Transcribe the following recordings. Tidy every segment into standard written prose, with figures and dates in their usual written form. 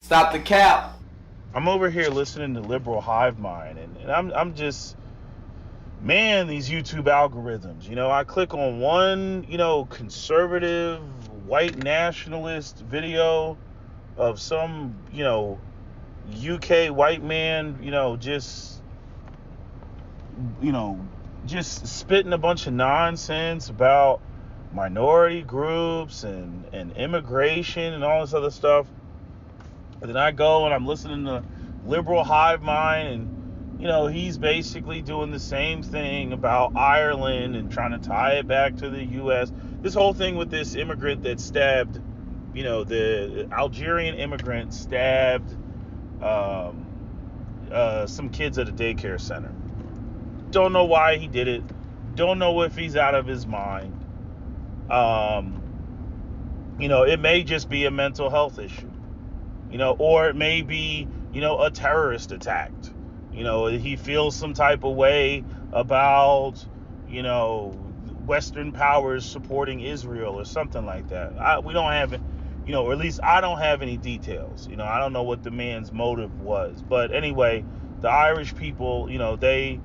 Stop the cap. I'm over here listening to liberal Hivemind, and I'm just, man, these YouTube algorithms. I click on one, conservative white nationalist video of some, UK white man, you know, just spitting a bunch of nonsense about minority groups and immigration and all this other stuff. And then I go and I'm listening to liberal hive mind, and he's basically doing the same thing about Ireland and trying to tie it back to the US. This whole thing with this immigrant that stabbed, the Algerian immigrant stabbed some kids at a daycare center. Don't know why he did it. Don't know if he's out of his mind. It may just be a mental health issue. Or it may be, a terrorist attack. He feels some type of way about, Western powers supporting Israel or something like that. We don't have, or at least I don't have any details. I don't know what the man's motive was. But anyway, the Irish people, they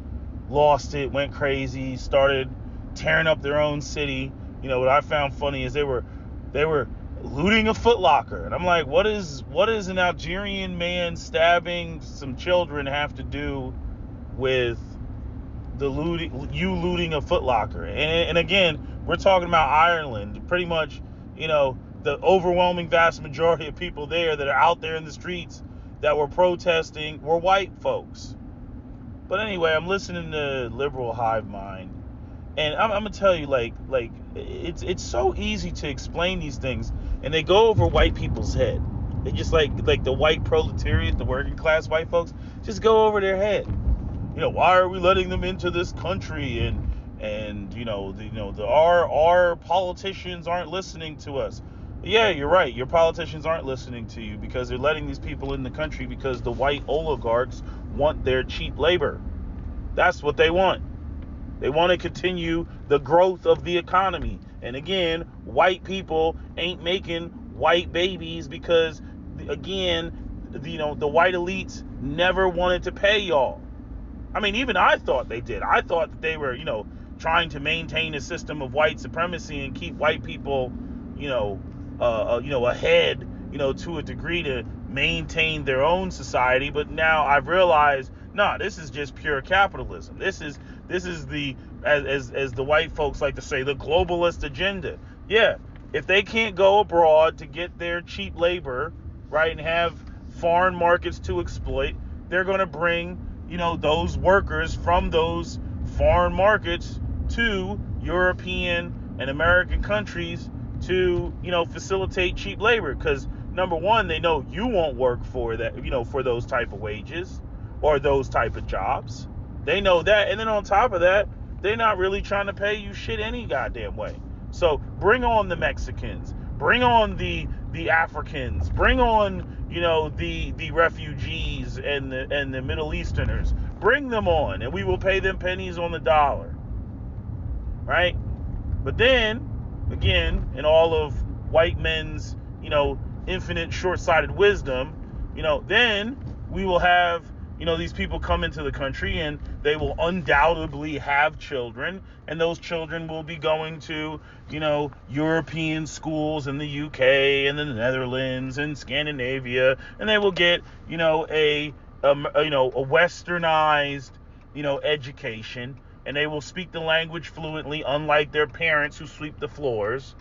lost it, went crazy, started tearing up their own city. What I found funny is they were looting a Foot Locker, and I'm like, what is an Algerian man stabbing some children have to do with looting a Foot Locker? And again, we're talking about Ireland. Pretty much, the overwhelming vast majority of people there that are out there in the streets that were protesting were white folks. But anyway, I'm listening to liberal hive mind, and I'm gonna tell you, like it's so easy to explain these things, and they go over white people's head. They just like the white proletariat, the working class white folks, just go over their head. Why are we letting them into this country? And our politicians aren't listening to us. Yeah, you're right. Your politicians aren't listening to you because they're letting these people in the country because the white oligarchs want their cheap labor. That's what they want. They want to continue the growth of the economy. And again, white people ain't making white babies because, again, the white elites never wanted to pay y'all. I mean, even I thought they did. I thought that they were, trying to maintain a system of white supremacy and keep white people, ahead, to a degree to maintain their own society. But now I've realized, no, this is just pure capitalism. This is the, as the white folks like to say, the globalist agenda. Yeah, if they can't go abroad to get their cheap labor, right, and have foreign markets to exploit, they're going to bring, those workers from those foreign markets to European and American countries to, facilitate cheap labor. Because number one, they know you won't work for that, for those type of wages or those type of jobs. They know that. And then on top of that, they're not really trying to pay you shit any goddamn way. So bring on the Mexicans, bring on the Africans, bring on, the refugees and the Middle Easterners. Bring them on, and we will pay them pennies on the dollar. Right? But then, again, in all of white men's, infinite short-sighted wisdom, then we will have, these people come into the country and they will undoubtedly have children, and those children will be going to, European schools in the UK and the Netherlands and Scandinavia, and they will get, a westernized, education, and they will speak the language fluently, unlike their parents who sweep the floors,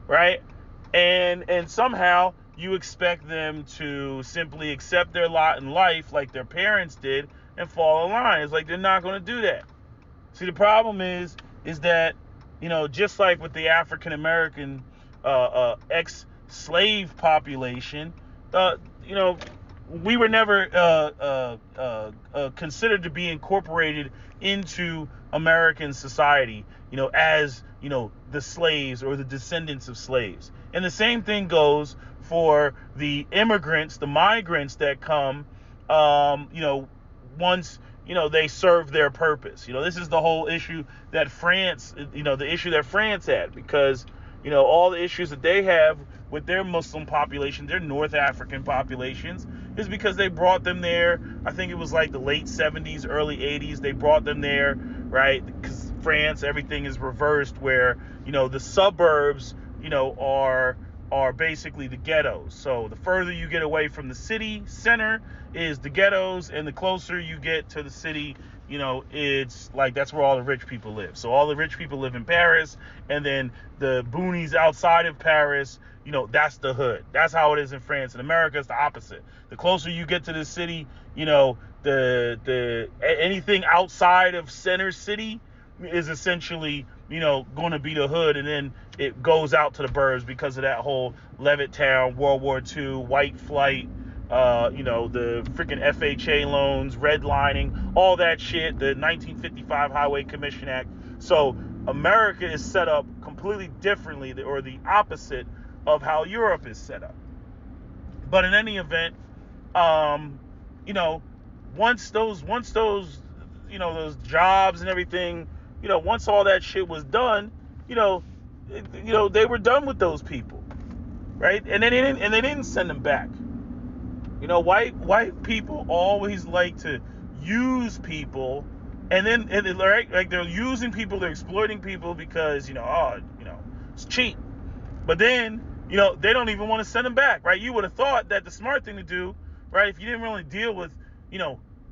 right? And somehow you expect them to simply accept their lot in life like their parents did and fall in line. It's like they're not going to do that. See, the problem is that, just like with the African American ex-slave population, we were never considered to be incorporated into American society, as, the slaves or the descendants of slaves. And the same thing goes for the immigrants, the migrants that come, once, they serve their purpose. This is the whole issue that France, the issue that France had, because, all the issues that they have with their Muslim population, their North African populations, is because they brought them there. I think it was like the late 70s, early 80s. They brought them there, right? Because France, everything is reversed, where the suburbs, are basically the ghettos. So the further you get away from the city center is the ghettos, and the closer you get to the city, it's like that's where all the rich people live. So all the rich people live in Paris, and then the boonies outside of Paris, that's the hood. That's how it is in France. In America, it's the opposite. The closer you get to the city, the anything outside of center city is essentially, going to be the hood, and then it goes out to the burbs because of that whole Levittown, World War II, white flight, the freaking FHA loans, redlining, all that shit, the 1955 Highway Commission Act. So America is set up completely differently, or the opposite of how Europe is set up. But in any event, once those those jobs and everything, once all that shit was done, they were done with those people, right? And they didn't send them back. White people always like to use people, and right, like they're using people, they're exploiting people because it's cheap. But then they don't even want to send them back, right? You would have thought that the smart thing to do, right, if you didn't really deal with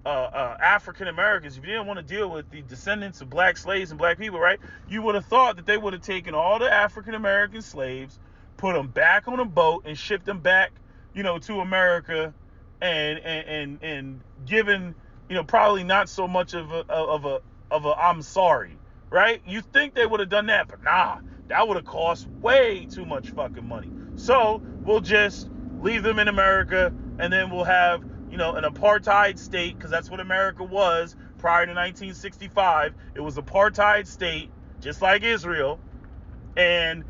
African Americans, if you didn't want to deal with the descendants of black slaves and black people, right, you would have thought that they would have taken all the African American slaves, put them back on a boat, and shipped them back, to America, and given, probably not so much of a I'm sorry, right? You think they would have done that, but nah, that would have cost way too much fucking money. So we'll just leave them in America, and then we'll have an apartheid state, because that's what America was prior to 1965. It was apartheid state, just like Israel, and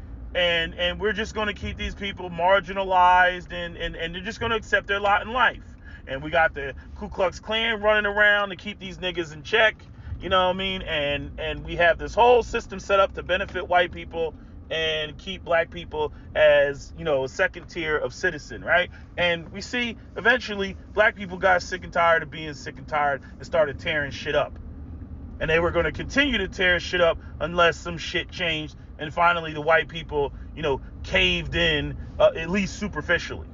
we're just going to keep these people marginalized, and they're just going to accept their lot in life. And we got the Ku Klux Klan running around to keep these niggas in check, and we have this whole system set up to benefit white people and keep black people as, a second tier of citizen, right? And we see eventually black people got sick and tired of being sick and tired and started tearing shit up. And they were going to continue to tear shit up unless some shit changed. And finally the white people, caved in, at least superficially,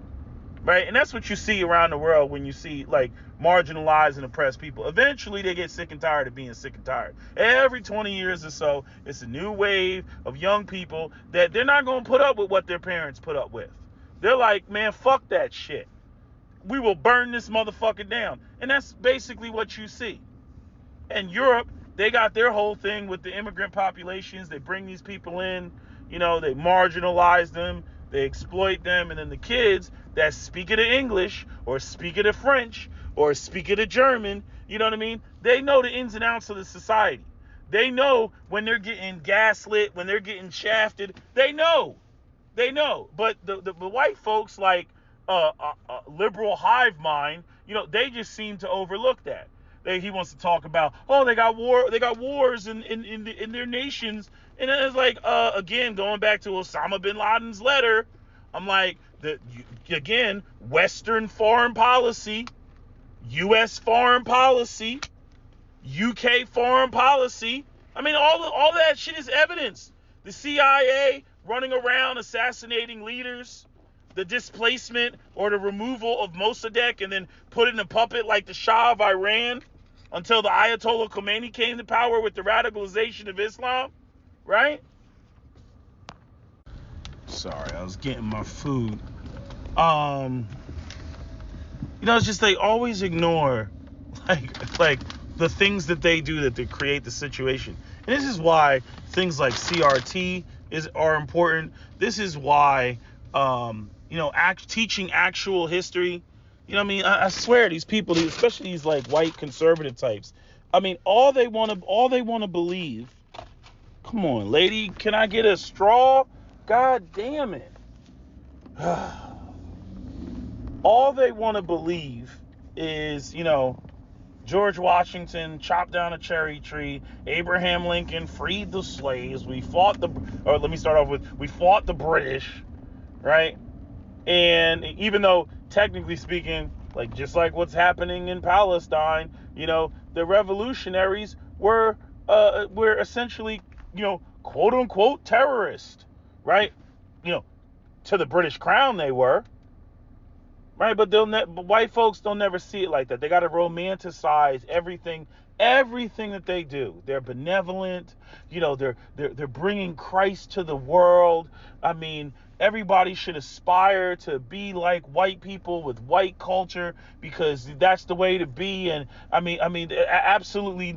right? And that's what you see around the world when you see like marginalized and oppressed people. Eventually they get sick and tired of being sick and tired. Every 20 years or so, it's a new wave of young people that they're not going to put up with what their parents put up with. They're like, man, fuck that shit. We will burn this motherfucker down. And that's basically what you see. And Europe, they got their whole thing with the immigrant populations. They bring these people in, they marginalize them, they exploit them, and then the kids that speak of the English or speak of the French or speak of the German, they know the ins and outs of the society. They know when they're getting gaslit, when they're getting shafted. They know. But the white folks, like liberal Hivemind, they just seem to overlook that. He wants to talk about, they got wars in their nations, and it's like, again, going back to Osama bin Laden's letter, I'm like, again, Western foreign policy, U.S. foreign policy, UK foreign policy. I mean, all that shit is evidence. The CIA running around assassinating leaders, the displacement or the removal of Mossadegh, and then put in a puppet like the Shah of Iran until the Ayatollah Khomeini came to power with the radicalization of Islam, right? Sorry, I was getting my food. It's just they always ignore like the things that they do that create the situation. And this is why things like CRT are important. This is why teaching actual history. I swear these people, especially these like white conservative types, all they want to believe. Come on, lady, can I get a straw? God damn it. All they want to believe is, George Washington chopped down a cherry tree. Abraham Lincoln freed the slaves. We fought we fought the British, right? And even though technically speaking, like just like what's happening in Palestine, the revolutionaries were essentially, quote unquote terrorists, right? To the British Crown they were. Right, but white folks don't never see it like that. They got to romanticize everything that they do. They're benevolent, they're bringing Christ to the world. I mean, everybody should aspire to be like white people with white culture because that's the way to be. And I mean, absolutely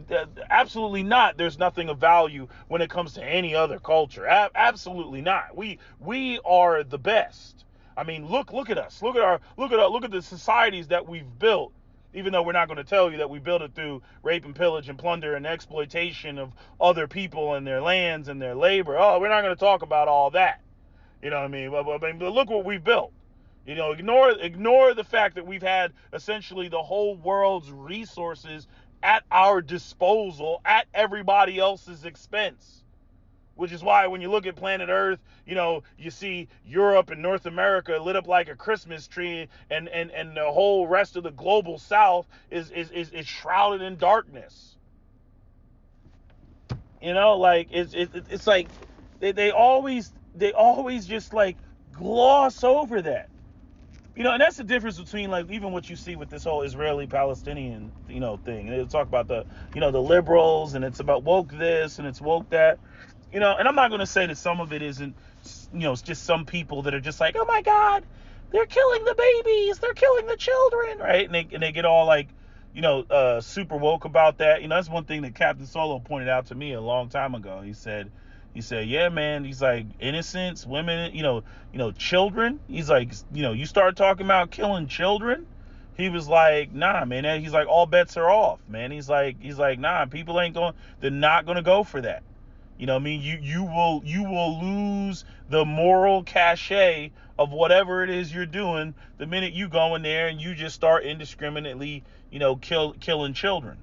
not. There's nothing of value when it comes to any other culture. Absolutely not. We are the best. I mean, look at us. Look at the societies that we've built. Even though we're not going to tell you that we built it through rape and pillage and plunder and exploitation of other people and their lands and their labor. Oh, we're not going to talk about all that. You know what I mean? But look what we've built. Ignore the fact that we've had essentially the whole world's resources at our disposal at everybody else's expense. Which is why when you look at planet Earth, you see Europe and North America lit up like a Christmas tree, and the whole rest of the global South is shrouded in darkness. It's like they always just like gloss over that. And that's the difference between like even what you see with this whole Israeli-Palestinian, thing. They talk about the liberals, and it's about woke this and it's woke that. And I'm not going to say that some of it isn't, it's just some people that are just like, oh my God, they're killing the babies, they're killing the children, right? And they get all like, super woke about that. That's one thing that Captain Solo pointed out to me a long time ago. He said, yeah, man, he's like, innocents, women, children. He's like, you start talking about killing children. He was like, nah, man. He's like, all bets are off, man. He's like, nah, they're not going to go for that. I mean, you will lose the moral cachet of whatever it is you're doing the minute you go in there and you just start indiscriminately, killing children.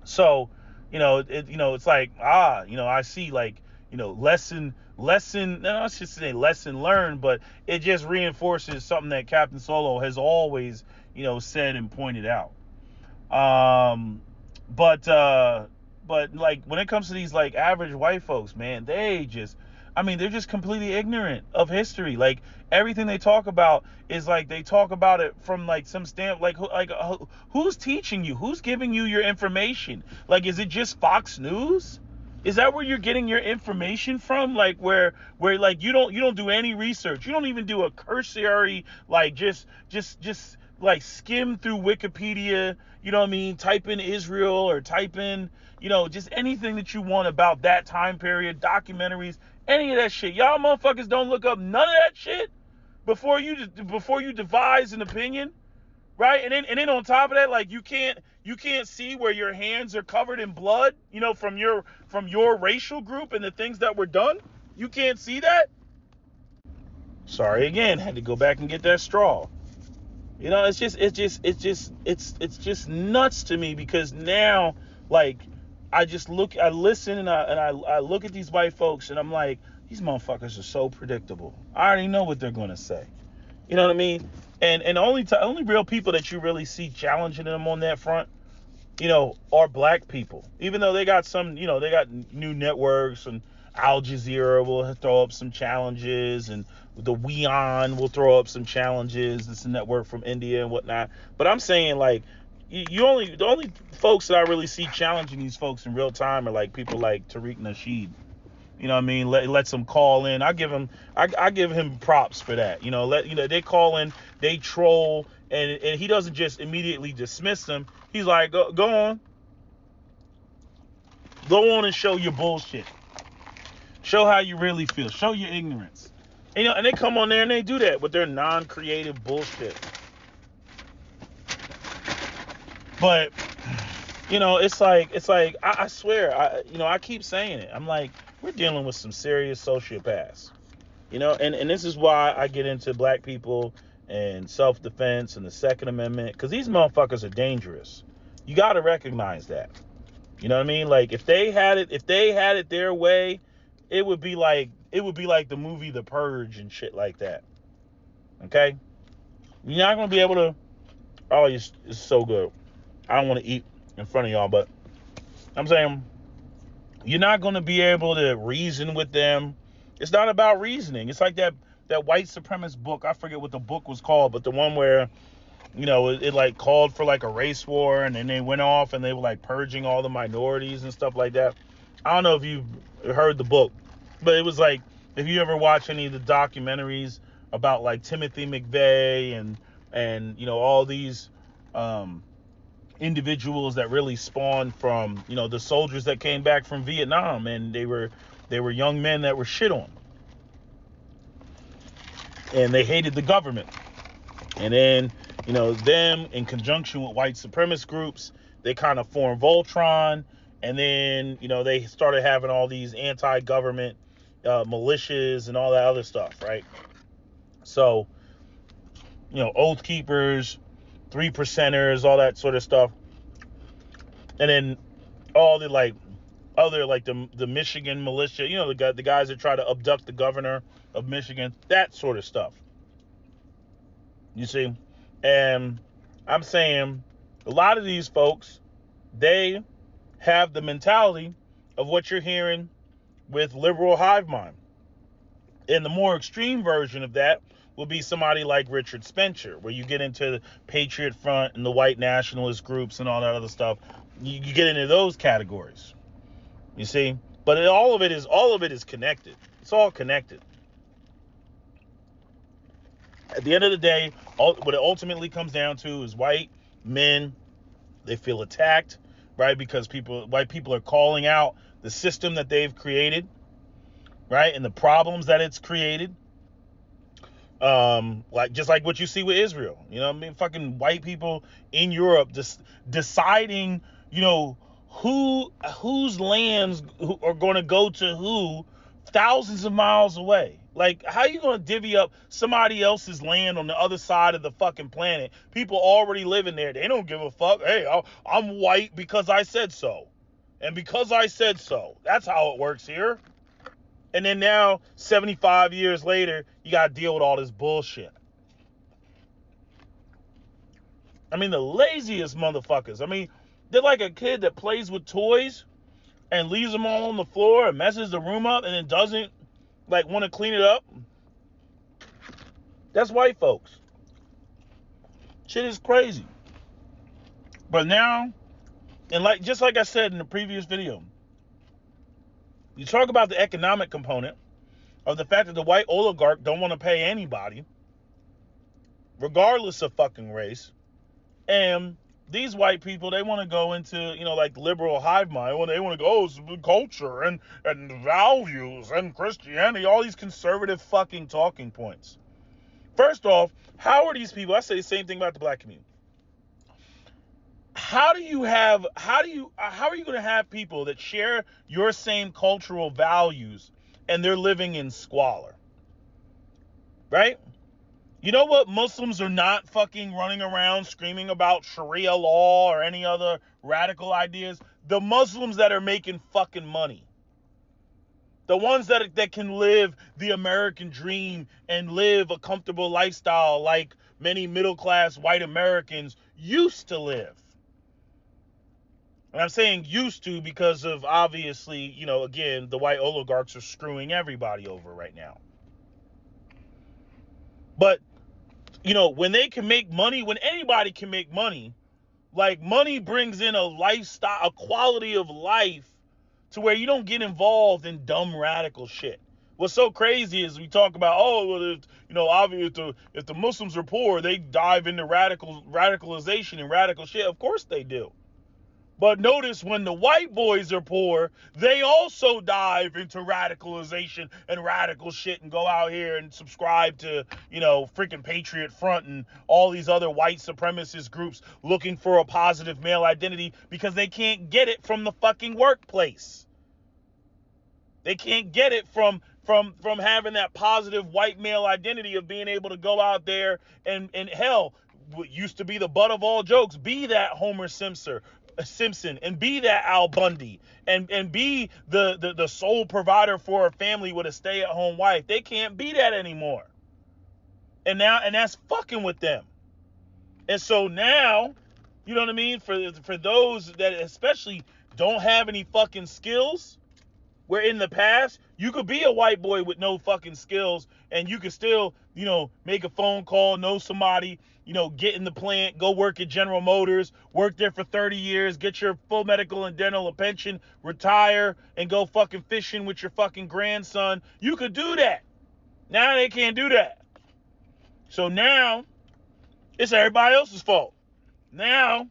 So, it's like, I see like, lesson, no, I should say lesson learned, but it just reinforces something that Captain Solo has always, said and pointed out. But like when it comes to these like average white folks, man, they're just completely ignorant of history. Like everything they talk about is like they talk about it from like some stamp, who's teaching you? Who's giving you your information? Like, is it just Fox News? Is that where you're getting your information from? Like where like you don't do any research. You don't even do a cursory like just like skim through Wikipedia, type in Israel or type in, just anything that you want about that time period, documentaries, any of that shit. Y'all motherfuckers don't look up none of that shit before you devise an opinion, right? And then on top of that, like you can't see where your hands are covered in blood, from your racial group and the things that were done. You can't see that. Sorry again, had to go back and get that straw. It's just nuts to me because now, like, I listen and I look at these white folks and I'm like, these motherfuckers are so predictable. I already know what they're going to say. You know what I mean? And only real people that you really see challenging them on that front, are black people. Even though they got some, they got new networks, and Al Jazeera will throw up some challenges, and the WEON will throw up some challenges. It's a network from India and whatnot. But I'm saying, like, the only folks that I really see challenging these folks in real time are like people like Tariq Nasheed. You know what I mean? Lets them call in. I give him props for that. They call in, they troll, and he doesn't just immediately dismiss them. He's like, go on and show your bullshit. Show how you really feel. Show your ignorance. And they come on there and they do that with their non-creative bullshit. But it's like I swear, I keep saying it. I'm like, we're dealing with some serious sociopaths. And this is why I get into black people and self-defense and the Second Amendment, because these motherfuckers are dangerous. You got to recognize that. You know what I mean? Like if they had it their way, it would be like the movie The Purge and shit like that. Okay? You're not going to be able to. Oh, it's so good. I don't want to eat in front of y'all, but I'm saying you're not going to be able to reason with them. It's not about reasoning. It's like that white supremacist book. I forget what the book was called, but the one where, it like called for like a race war, and then they went off and they were like purging all the minorities and stuff like that. I don't know if you've heard the book, but it was like, if you ever watch any of the documentaries about like Timothy McVeigh and all these individuals that really spawned from the soldiers that came back from Vietnam, and they were young men that were shit on, and they hated the government. And then them in conjunction with white supremacist groups, they kind of formed Voltron, and then they started having all these anti-government militias and all that other stuff, right? So Oath Keepers, 3%ers, all that sort of stuff. And then all the the Michigan militia, the guys that try to abduct the governor of Michigan, that sort of stuff. You see? And I'm saying a lot of these folks, they have the mentality of what you're hearing with liberal Hivemind. And the more extreme version of that will be somebody like Richard Spencer, where you get into the Patriot Front and the white nationalist groups and all that other stuff. You get into those categories. You see? But all of it is connected. It's all connected. At the end of the day, what it ultimately comes down to is white men, they feel attacked, right? Because white people are calling out the system that they've created, right? And the problems that it's created. Just like what you see with Israel. You know what I mean? Fucking white people in Europe just deciding, whose lands are going to go to who thousands of miles away. Like, how are you going to divvy up somebody else's land on the other side of the fucking planet? People already living there. They don't give a fuck. Hey, I'm white because I said so. And because I said so. That's how it works here. And then now, 75 years later, you got to deal with all this bullshit. I mean, the laziest motherfuckers. I mean, they're like a kid that plays with toys and leaves them all on the floor and messes the room up and then doesn't, want to clean it up. That's white folks. Shit is crazy. But now, and just like I said in the previous video, you talk about the economic component of the fact that the white oligarch don't want to pay anybody, regardless of fucking race. And these white people, they want to go into, liberal hive mind. They want to go, it's culture and values and Christianity, all these conservative fucking talking points. First off, how are these people, I say the same thing about the black community. How are you going to have people that share your same cultural values and they're living in squalor? Right? You know what? Muslims are not fucking running around screaming about Sharia law or any other radical ideas. The Muslims that are making fucking money. The ones that can live the American dream and live a comfortable lifestyle like many middle-class white Americans used to live. And I'm saying used to because of, obviously, again, the white oligarchs are screwing everybody over right now. But, when they can make money, when anybody can make money, money brings in a lifestyle, a quality of life to where you don't get involved in dumb radical shit. What's so crazy is we talk about, obviously, if the Muslims are poor, they dive into radicalization and radical shit. Of course they do. But notice when the white boys are poor, they also dive into radicalization and radical shit and go out here and subscribe to, freaking Patriot Front and all these other white supremacist groups looking for a positive male identity because they can't get it from the fucking workplace. They can't get it from having that positive white male identity of being able to go out there and hell, what used to be the butt of all jokes, be that Homer Simpson, Simpson and be that Al Bundy and be the sole provider for a family with a stay-at-home wife. They can't be that anymore. And that's fucking with them. And so now, you know what I mean? For those that especially don't have any fucking skills, where in the past, you could be a white boy with no fucking skills and you could still, make a phone call, know somebody, get in the plant, go work at General Motors, work there for 30 years, get your full medical and dental pension, retire, and go fucking fishing with your fucking grandson. You could do that. Now they can't do that. So now, it's everybody else's fault. Now,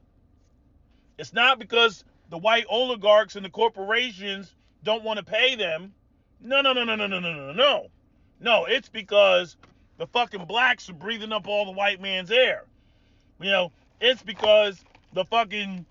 it's not because the white oligarchs and the corporations don't want to pay them. No. No, it's because the fucking blacks are breathing up all the white man's air. It's because the fucking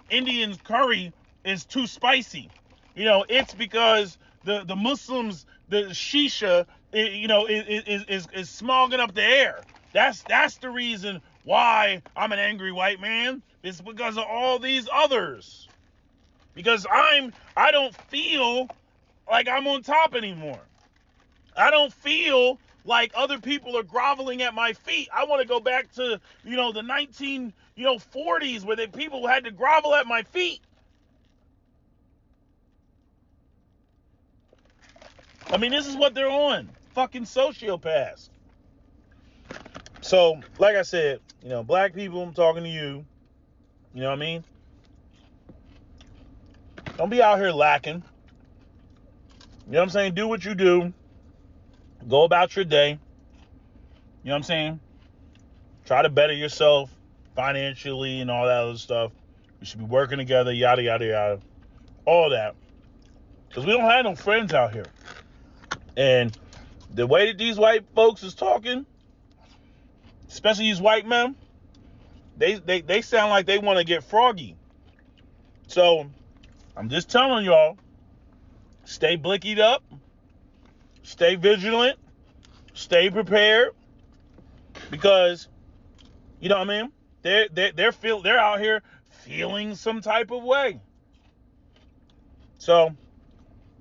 Indian curry is too spicy. It's because the Muslims, the shisha, is smogging up the air. That's the reason why I'm an angry white man. It's because of all these others. Because I don't feel like I'm on top anymore. I don't feel like other people are groveling at my feet. I want to go back to, the 1940s where people had to grovel at my feet. I mean, this is what they're on. Fucking sociopaths. So, like I said, black people, I'm talking to you. You know what I mean? Don't be out here lacking. You know what I'm saying? Do what you do. Go about your day. You know what I'm saying? Try to better yourself financially and all that other stuff. We should be working together, yada, yada, yada. All that. Because we don't have no friends out here. And the way that these white folks is talking, especially these white men, they sound like they want to get froggy. So, I'm just telling y'all, stay blickied up, stay vigilant, stay prepared, because, you know what I mean? They're out here feeling some type of way. So,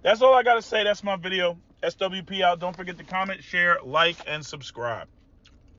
that's all I got to say. That's my video. SWP out. Don't forget to comment, share, like, and subscribe.